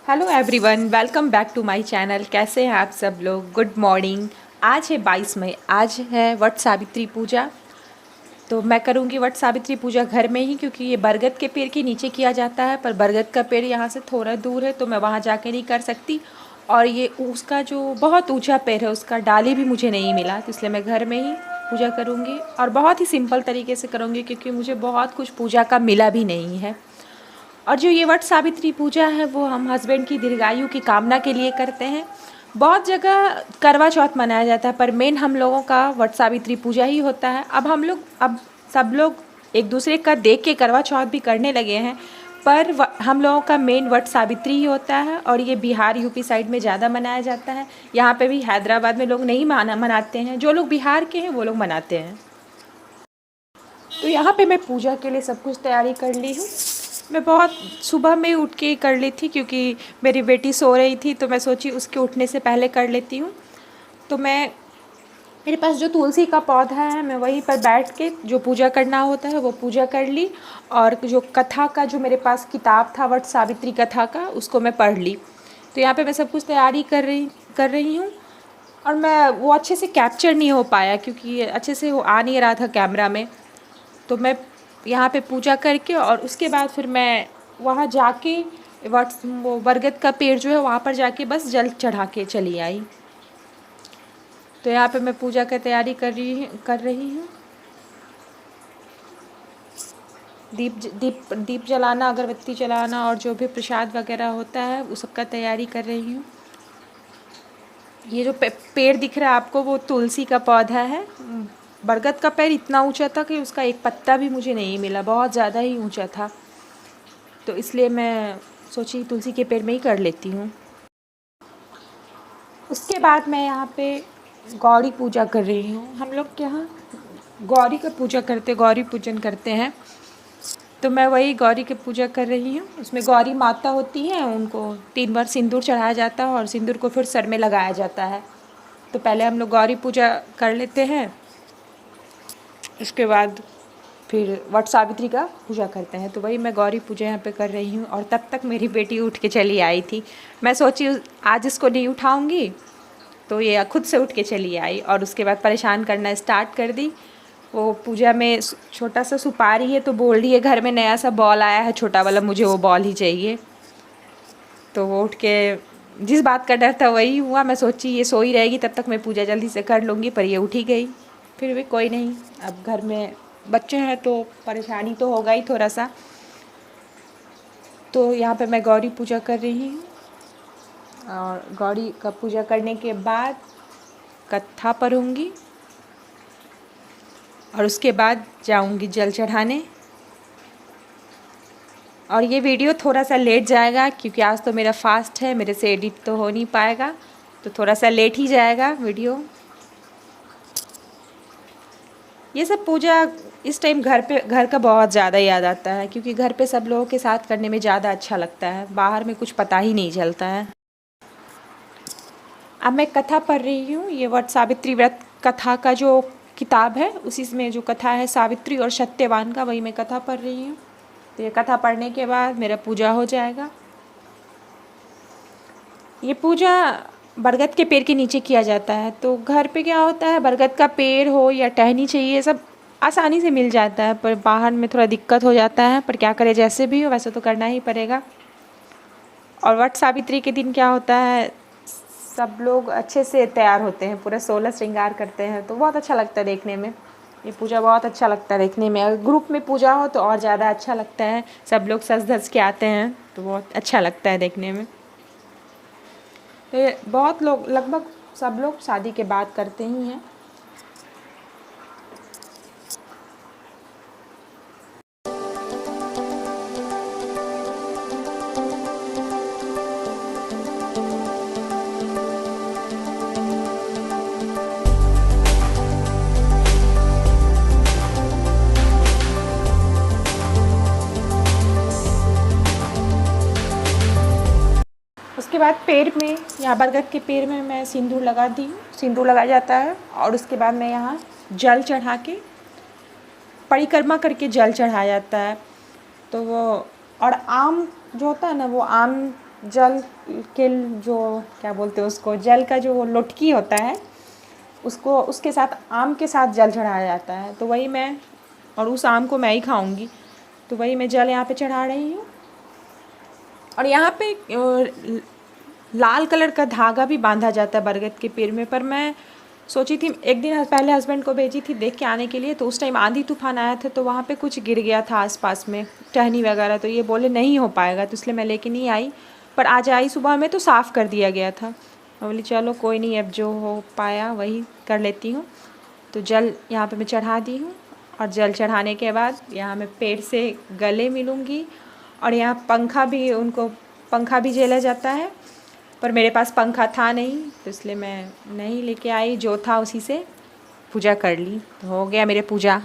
Hello everyone, welcome back to my channel. कैसे हैं आप सब लोग? Good morning. आज है 22 मई। आज है वट सावित्री पूजा। तो मैं करूँगी वट सावित्री पूजा घर में ही, क्योंकि ये बरगद के पेड़ के नीचे किया जाता है। पर बरगद का पेड़ यहाँ से थोड़ा दूर है, तो मैं वहाँ जाके नहीं कर सकती। और ये उसका जो बहुत ऊंचा पेड़ है, उसका डाली भी मुझे नहीं मिला, तो इसलिए मैं घर में ही पूजा करूँगी। और बहुत ही सिंपल तरीके से करूँगी, क्योंकि मुझे बहुत कुछ पूजा का मिला भी नहीं है। और जो ये वट सावित्री पूजा है, वो हम हस्बैंड की दीर्घायु की कामना के लिए करते हैं। बहुत जगह करवा चौथ मनाया जाता है, पर मेन हम लोगों का वट सावित्री पूजा ही होता है। अब सब लोग एक दूसरे का देख के करवा चौथ भी करने लगे हैं, पर हम लोगों का मेन वट सावित्री ही होता है। और ये बिहार यूपी साइड में ज़्यादा मनाया जाता है। यहाँ पे भी हैदराबाद में लोग नहीं मनाते हैं। जो लोग बिहार के हैं वो लोग मनाते हैं। तो यहाँ पे मैं पूजा के लिए सब कुछ तैयारी कर ली हूँ। मैं बहुत सुबह में उठ के कर ली थी, क्योंकि मेरी बेटी सो रही थी, तो मैं सोची उसके उठने से पहले कर लेती हूँ। तो मेरे पास जो तुलसी का पौधा है, मैं वहीं पर बैठ के जो पूजा करना होता है वो पूजा कर ली। और जो कथा का जो मेरे पास किताब था वट सावित्री कथा का, उसको मैं पढ़ ली। तो यहाँ पे मैं सब कुछ तैयारी कर रही हूँ। और मैं वो अच्छे से कैप्चर नहीं हो पाया, क्योंकि अच्छे से वो आ नहीं रहा था कैमरा में। तो मैं यहाँ पे पूजा करके और उसके बाद फिर मैं वहाँ जाके वो बरगद का पेड़ जो है वहाँ पर जाके बस जल चढ़ा के चली आई। तो यहाँ पे मैं पूजा की तैयारी कर रही हूँ। दीप जलाना, अगरबत्ती जलाना और जो भी प्रसाद वगैरह होता है उस सब का तैयारी कर रही हूँ। ये जो पेड़ दिख रहा है आपको, वो तुलसी का पौधा है। बरगद का पेड़ इतना ऊंचा था कि उसका एक पत्ता भी मुझे नहीं मिला, बहुत ज़्यादा ही ऊंचा था। तो इसलिए मैं सोची तुलसी के पेड़ में ही कर लेती हूँ। उसके बाद मैं यहाँ पे गौरी पूजा कर रही हूँ। हम लोग के यहाँ गौरी का गौरी पूजन करते हैं। तो मैं वही गौरी की पूजा कर रही हूँ। उसमें गौरी माता होती हैं, उनको 3 बार सिंदूर चढ़ाया जाता है और सिंदूर को फिर सर में लगाया जाता है। तो पहले हम लोग गौरी पूजा कर लेते हैं, उसके बाद फिर वट सावित्री का पूजा करते हैं। तो वही मैं गौरी पूजा यहाँ पे कर रही हूँ। और तब तक मेरी बेटी उठ के चली आई थी। मैं सोची आज इसको नहीं उठाऊँगी, तो ये खुद से उठ के चली आई और उसके बाद परेशान करना स्टार्ट कर दी। वो पूजा में छोटा सा सुपारी है, तो बोल रही है घर में नया सा बॉल आया है छोटा वाला, मुझे वो बॉल ही चाहिए। तो वो उठ के, जिस बात का डर था वही हुआ। मैं सोची ये सोई रहेगी तब तक मैं पूजा जल्दी से कर लूँगी, पर ये उठी गई। फिर भी कोई नहीं, अब घर में बच्चे हैं तो परेशानी तो होगा ही थोड़ा सा। तो यहाँ पे मैं गौरी पूजा कर रही हूँ। और गौरी का पूजा करने के बाद कथा पढ़ूँगी और उसके बाद जाऊँगी जल चढ़ाने। और ये वीडियो थोड़ा सा लेट जाएगा, क्योंकि आज तो मेरा फास्ट है, मेरे से एडिट तो हो नहीं पाएगा, तो थोड़ा सा लेट ही जाएगा वीडियो। ये सब पूजा इस टाइम घर का बहुत ज़्यादा याद आता है, क्योंकि घर पे सब लोगों के साथ करने में ज़्यादा अच्छा लगता है। बाहर में कुछ पता ही नहीं चलता है। अब मैं कथा पढ़ रही हूँ। ये वट सावित्री व्रत कथा का जो किताब है, उसी में जो कथा है सावित्री और सत्यवान का, वही मैं कथा पढ़ रही हूँ। तो ये कथा पढ़ने के बाद मेरा पूजा हो जाएगा। ये पूजा बरगद के पेड़ के नीचे किया जाता है। तो घर पे क्या होता है, बरगद का पेड़ हो या टहनी चाहिए, सब आसानी से मिल जाता है, पर बाहर में थोड़ा दिक्कत हो जाता है। पर क्या करें, जैसे भी हो वैसे तो करना ही पड़ेगा। और वट सावित्री के दिन क्या होता है, सब लोग अच्छे से तैयार होते हैं, पूरा 16 श्रृंगार करते हैं, तो बहुत अच्छा लगता है देखने में। ये पूजा बहुत अच्छा लगता है देखने में। अगर ग्रुप में पूजा हो तो और ज़्यादा अच्छा लगता है। सब लोग सज धज के आते हैं तो बहुत अच्छा लगता है देखने में। तो ये बहुत लोग, लगभग सब लोग शादी के बाद करते ही हैं। उसके बाद पेड़ में, यहाँ बरगद के पेड़ में मैं सिंदूर लगा दी हूँ। सिंदूर लगाया जाता है और उसके बाद मैं यहाँ जल चढ़ा के, परिक्रमा करके जल चढ़ाया जाता है। तो वो, और आम जो होता है ना, वो आम जल के जो क्या बोलते हैं उसको, जल का जो लुटकी होता है उसको, उसके साथ आम के साथ जल चढ़ाया जाता है। तो वही मैं, और उस आम को मैं ही खाऊंगी, तो वही मैं जल यहाँ पे चढ़ा रही हूँ। और यहाँ पे लाल कलर का धागा भी बांधा जाता है बरगद के पेड़ में। पर मैं सोची थी, एक दिन पहले हस्बैंड को भेजी थी देख के आने के लिए, तो उस टाइम आंधी तूफान आया था, तो वहाँ पे कुछ गिर गया था आसपास में, टहनी वगैरह, तो ये बोले नहीं हो पाएगा, तो इसलिए मैं लेके नहीं आई। पर आज आई सुबह में तो साफ़ कर दिया गया था। मैं बोली चलो कोई नहीं, अब जो हो पाया वही कर लेती हूँ। तो जल यहाँ पे मैं चढ़ा दी हूँ, और जल चढ़ाने के बाद यहाँ मैं पेड़ से गले मिलूँगी। और यहाँ पंखा भी, उनको पंखा भी झेला जाता है, पर मेरे पास पंखा था नहीं, तो इसलिए मैं नहीं लेके आई, जो था उसी से पूजा कर ली। तो हो गया मेरे पूजा।